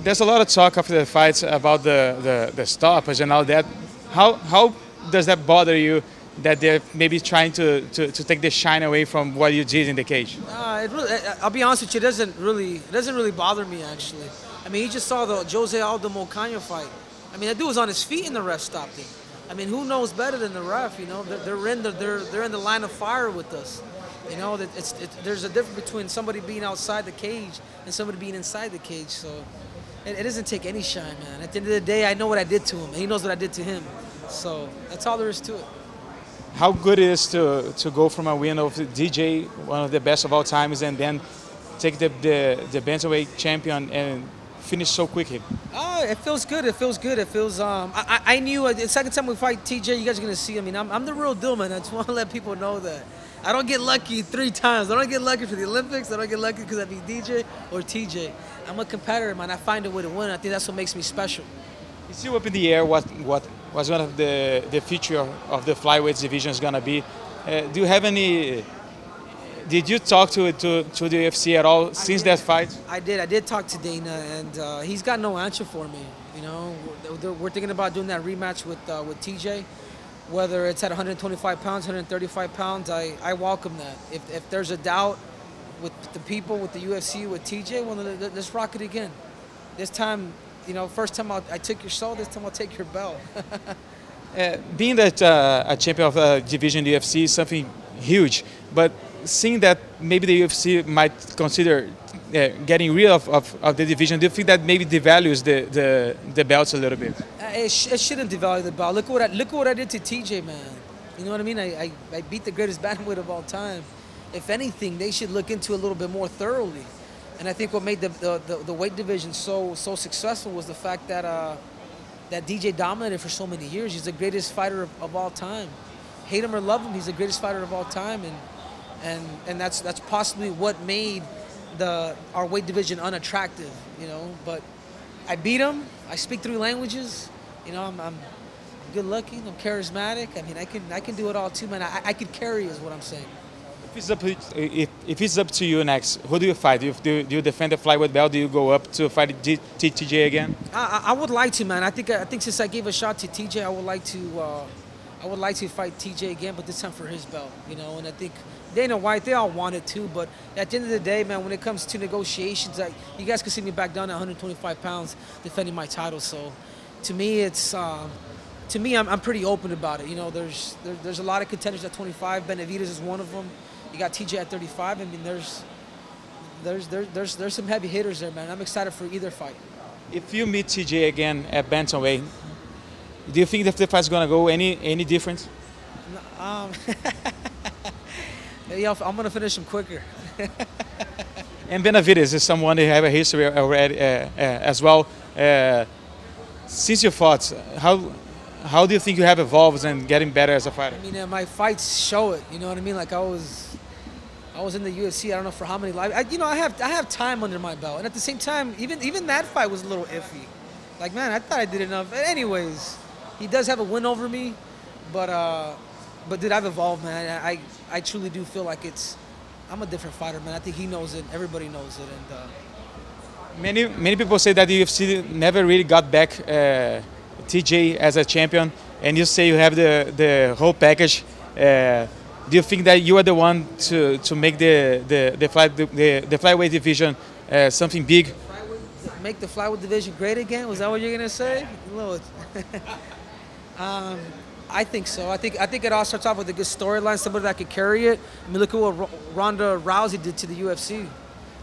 there's a lot of talk after the fights about the stoppage and all that. How does that bother you? That they're maybe trying to take the shine away from what you did in the cage. It really, I'll be honest with you, it doesn't really bother me actually. I mean, he just saw the Jose Aldo Mocaña fight. I mean, that dude was on his feet and the ref stopped him. I mean, who knows better than the ref? You know, they're in the line of fire with us. You know, that there's a difference between somebody being outside the cage and somebody being inside the cage. So it doesn't take any shine, man. At the end of the day, I know what I did to him, and he knows what I did to him. So that's all there is to it. How good it is to go from a win of DJ, one of the best of all times, and then take the Bantamweight champion and finish so quickly. Oh, it feels good. It feels good. It feels. I knew the second time we fight TJ, you guys are gonna see. I mean, I'm the real deal, man. I just want to let people know that I don't get lucky 3 times. I don't get lucky for the Olympics. I don't get lucky because I beat DJ or TJ. I'm a competitor, man. I find a way to win. I think that's what makes me special. It's still up in the air what was one of the future of the flyweight division is gonna be. Do you have any? Did you talk to the UFC at all since that fight? I did. I did talk to Dana, and he's got no answer for me. You know, we're thinking about doing that rematch with TJ, whether it's at 125 pounds, 135 pounds. I welcome that. If there's a doubt with the people, with the UFC, with TJ, well, let's rock it again. This time, you know, first time I took your soul, this time I'll take your belt. Being that a champion of a division in the UFC is something huge, but seeing that maybe the UFC might consider getting rid of the division, do you think that maybe devalues the belts a little bit? It shouldn't devalue the belt. Look what I did to TJ, man. You know what I mean? I beat the greatest bantamweight of all time. If anything, they should look into it a little bit more thoroughly. And I think what made the weight division so successful was the fact that that DJ dominated for so many years. He's the greatest fighter of all time. Hate him or love him, he's the greatest fighter of all time, and that's possibly what made our weight division unattractive. You know, but I beat him. I speak 3 languages. You know, I'm good looking. I'm charismatic. I mean, I can do it all too, man. I could carry, is what I'm saying. If it's up to you next, who do you fight? Do you defend the flyweight belt? Do you go up to fight TJ again? I would like to, man. I think since I gave a shot to TJ, I would like to fight TJ again, but this time for his belt. You know, and I think Dana White, they all want it too, but at the end of the day, man, when it comes to negotiations, you guys can see me back down at 125 pounds defending my title. So, to me, I'm pretty open about it. You know, there's a lot of contenders at 25. Benavidez is one of them. You got TJ at 35. I mean, there's some heavy hitters there, man. I'm excited for either fight. If you meet TJ again at Bantamweight, do you think that the fight's gonna go any different? Yeah, I'm gonna finish him quicker. And Benavidez is someone who have a history already as well. Since you fought, how do you think you have evolved and getting better as a fighter? I mean, my fights show it. You know what I mean? Like I was in the UFC. I don't know for how many lives. I have time under my belt, and at the same time, even that fight was a little iffy. Like, man, I thought I did enough. But anyways, he does have a win over me, but dude, I've evolved, man. I truly do feel like I'm a different fighter, man. I think he knows it. Everybody knows it, and many people say that the UFC never really got back TJ as a champion, and you say you have the whole package. Do you think that you are the one to make the flyweight division something big? Make the flyweight division great again? Was that what you're gonna say? I think so. I think it all starts off with a good storyline, somebody that could carry it. I mean, look at what Ronda Rousey did to the UFC.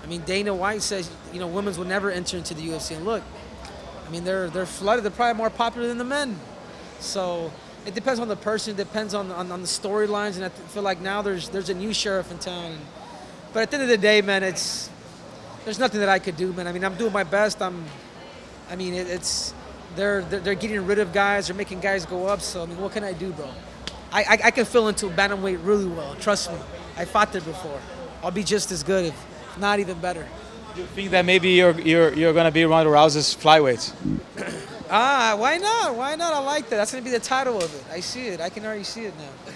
I mean, Dana White says, you know, women's will never enter into the UFC, and look, I mean, they're flooded. They're probably more popular than the men. So it depends on the person. It depends on the storylines, and I feel like now there's a new sheriff in town. But at the end of the day, man, there's nothing that I could do, man. I mean, I'm doing my best. They're getting rid of guys. They're making guys go up. So I mean, what can I do, bro? I can fill into bantamweight really well. Trust me. I fought there before. I'll be just as good, if not even better. Do you think that maybe you're gonna be Ronda Rousey's flyweight? Why not? Why not? I like that. That's gonna be the title of it. I see it. I can already see it now.